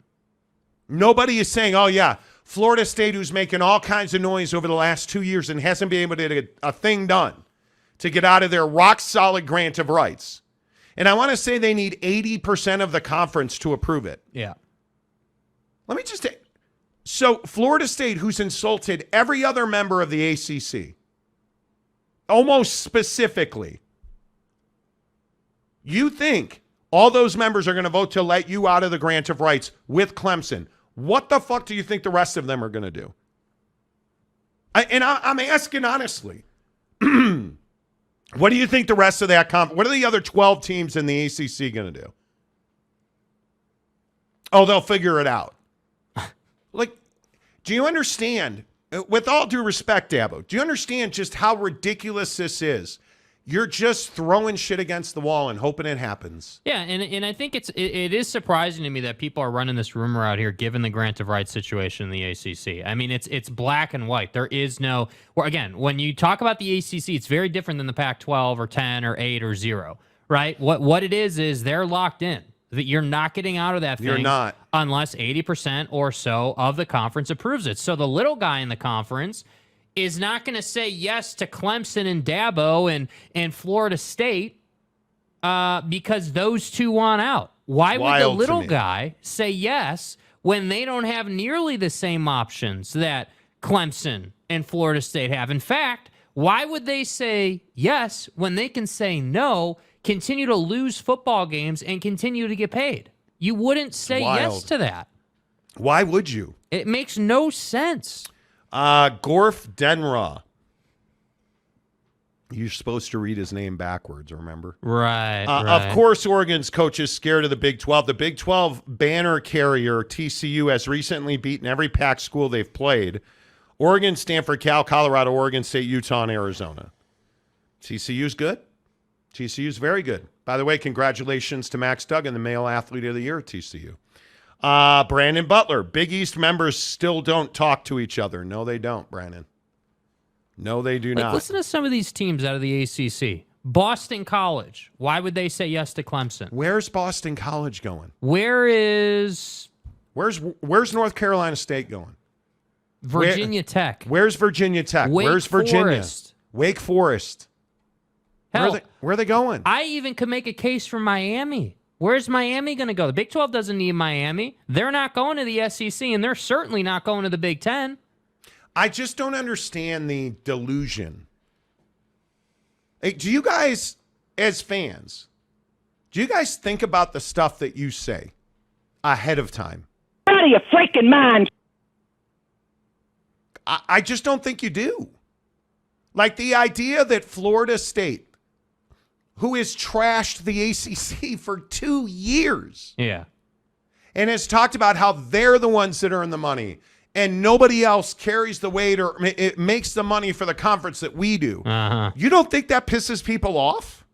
Nobody is saying, oh yeah, Florida State, who's making all kinds of noise over the last 2 years and hasn't been able to get a thing done to get out of their rock-solid grant of rights. And I want to say they need 80% of the conference to approve it. Yeah. Let me just take. So Florida State, who's insulted every other member of the ACC, almost specifically, you think all those members are going to vote to let you out of the grant of rights with Clemson? What the fuck do you think the rest of them are going to do? I'm asking honestly. What do you think the rest of that what are the other 12 teams in the ACC going to do? Oh, they'll figure it out. Do you understand, with all due respect, Dabo, do you understand just how ridiculous this is? You're just throwing shit against the wall and hoping it happens. Yeah, and I think it is surprising to me that people are running this rumor out here, given the grant of rights situation in the ACC. I mean, it's black and white. There is no. Well, again, when you talk about the ACC, it's very different than the Pac-12 or 10 or 8 or 0, right? What it is they're locked in. That you're not getting out of that thing. You're not. Unless 80% or so of the conference approves it. So the little guy in the conference is not going to say yes to Clemson and Dabo and Florida State because those two want out. Why would the little guy say yes when they don't have nearly the same options that Clemson and Florida State have? In fact, why would they say yes when they can say no, continue to lose football games, and continue to get paid? You wouldn't say yes to that. Why would you? It makes no sense. Gorf Denra. You're supposed to read his name backwards, remember? Right, Of course, Oregon's coach is scared of the Big 12. The Big 12 banner carrier, TCU, has recently beaten every PAC school they've played. Oregon, Stanford, Cal, Colorado, Oregon State, Utah, and Arizona. TCU's good. TCU's very good. By the way, congratulations to Max Duggan, the male athlete of the year at TCU. Brandon Butler. Big East members still don't talk to each other. No, they don't, Brandon. No, they do not. Listen to some of these teams out of the ACC. Boston College. Why would they say yes to Clemson? Where's Boston College going? Where's North Carolina State going? Virginia Tech? Where's Virginia Tech? Where's Virginia? Wake Forest. Hell, where are they going? I even could make a case for Miami. Where's Miami going to go? The Big 12 doesn't need Miami. They're not going to the SEC, and they're certainly not going to the Big 10. I just don't understand the delusion. Hey, do you guys, as fans, do you guys think about the stuff that you say ahead of time? Out of your freaking mind. I just don't think you do. Like the idea that Florida State, who has trashed the ACC for 2 years. Yeah. And has talked about how they're the ones that earn the money and nobody else carries the weight or it makes the money for the conference that we do. Uh-huh. You don't think that pisses people off?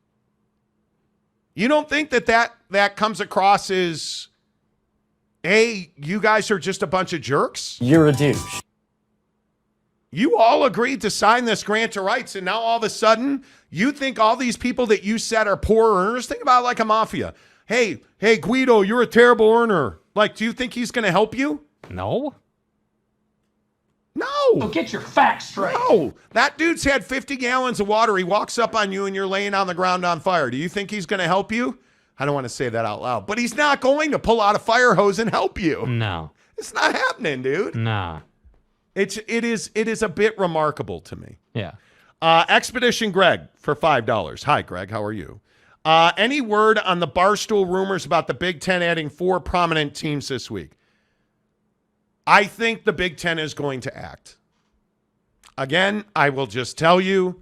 You don't think that comes across as, hey, you guys are just a bunch of jerks? You're a douche. You all agreed to sign this grant of rights, and now all of a sudden, you think all these people that you said are poor earners? Think about it like a mafia. Hey, Guido, you're a terrible earner. Like, do you think he's going to help you? No. No. Get your facts straight. No. That dude's had 50 gallons of water. He walks up on you, and you're laying on the ground on fire. Do you think he's going to help you? I don't want to say that out loud, but he's not going to pull out a fire hose and help you. No. It's not happening, dude. Nah. It is a bit remarkable to me. Yeah. Expedition Greg for $5. Hi, Greg. How are you? Any word on the Barstool rumors about the Big Ten adding 4 prominent teams this week? I think the Big Ten is going to act. Again, I will just tell you,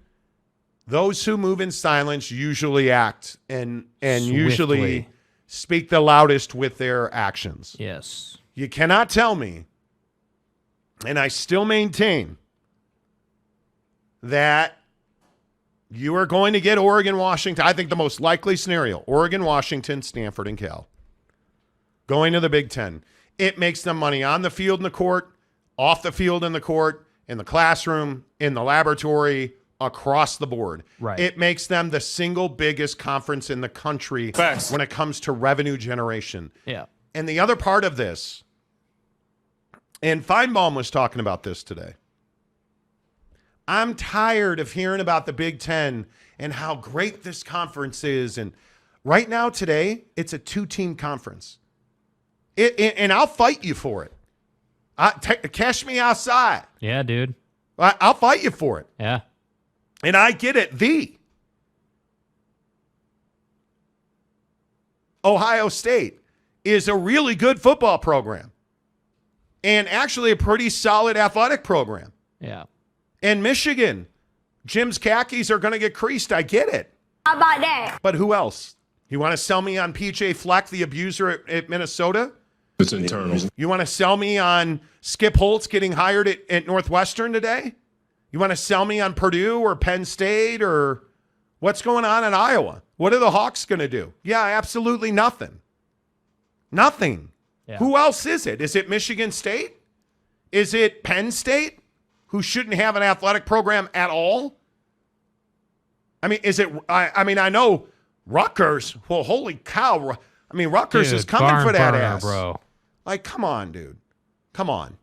those who move in silence usually act and usually speak the loudest with their actions. Yes. You cannot tell me, and I still maintain, that you are going to get Oregon, Washington. I think the most likely scenario, Oregon, Washington, Stanford, and Cal going to the Big Ten. It makes them money on the field in the court, off the field in the court, in the classroom, in the laboratory, across the board. Right. It makes them the single biggest conference in the country when it comes to revenue generation. Yeah. And the other part of this, and Feinbaum was talking about this today, I'm tired of hearing about the Big Ten and how great this conference is. And right now, today, it's a 2-team conference. And I'll fight you for it. Cash me outside. Yeah, dude. I'll fight you for it. Yeah. And I get it. Ohio State is a really good football program and actually a pretty solid athletic program. Yeah. And Michigan, Jim's khakis are going to get creased. I get it. How about that? But who else? You want to sell me on PJ Fleck, the abuser at Minnesota? It's internal. You want to sell me on Skip Holtz getting hired at Northwestern today? You want to sell me on Purdue or Penn State or What's going on in Iowa? What are the Hawks going to do? Yeah, absolutely nothing. Nothing. Yeah. Who else is it? Is it Michigan State? Is it Penn State, who shouldn't have an athletic program at all? I mean, is it? I mean, I know Rutgers. Well, holy cow! I mean, Rutgers Dude, is coming barn for that burner, ass, bro. Like, come on, dude. Come on.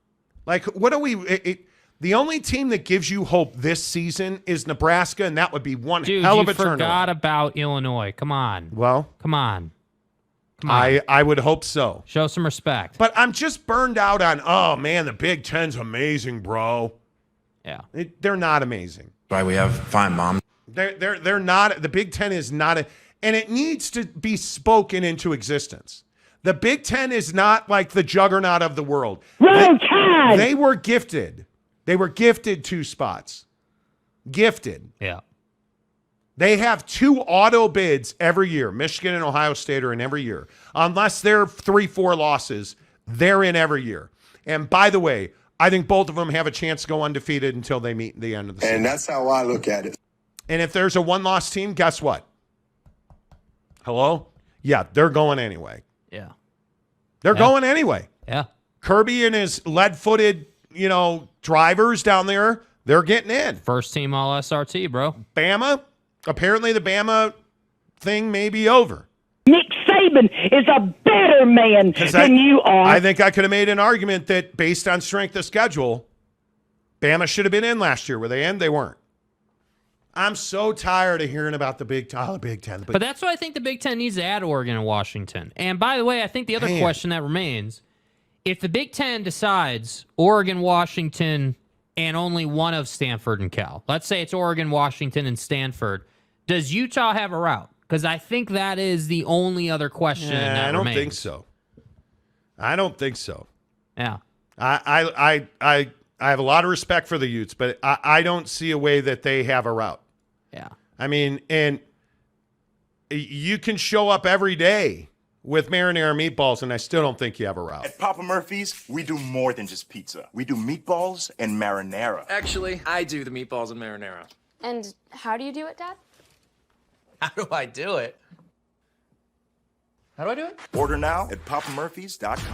Like, what are we? The only team that gives you hope this season is Nebraska, and that would be one Dude, hell of a you forgot turnaround. about Illinois. Come on. Well, Come on. Come on. I would hope so. Show some respect. But I'm just burned out on, oh, man, the Big Ten's amazing, bro. Yeah. They're not amazing. Why we have fine mom. They're not. The Big Ten is not, and it needs to be spoken into existence. The Big Ten is not like the juggernaut of the world. Wrong time. They were gifted. They were gifted 2 spots. Gifted. Yeah. They have 2 auto bids every year. Michigan and Ohio State are in every year. Unless they're 3-4 losses, they're in every year. And by the way, I think both of them have a chance to go undefeated until they meet at the end of the season. And that's how I look at it. And if there's a 1-loss team, guess what? Hello? Yeah, they're going anyway. Yeah. They're going anyway. Yeah. Kirby and his lead-footed, drivers down there, they're getting in. First team all SRT, bro. Bama, apparently the Bama thing may be over. Nick Saban is a better man than you are. I think I could have made an argument that based on strength of schedule, Bama should have been in last year. Were they in? They weren't. I'm so tired of hearing about the Big Ten. But that's why I think the Big Ten needs to add Oregon and Washington. And by the way, I think the other question that remains, if the Big Ten decides Oregon, Washington, and only one of Stanford and Cal, let's say it's Oregon, Washington, and Stanford, does Utah have a route? Because I think that is the only other question that I don't remains. think so. I don't think so. Yeah. I have a lot of respect for the Utes, but I don't see a way that they have a route. Yeah. I mean, and you can show up every day with marinara meatballs, and I still don't think you have a route. At Papa Murphy's, we do more than just pizza. We do meatballs and marinara. Actually, I do the meatballs and marinara. And how do you do it, Dad? How do I do it? How do I do it? Order now at papamurphys.com.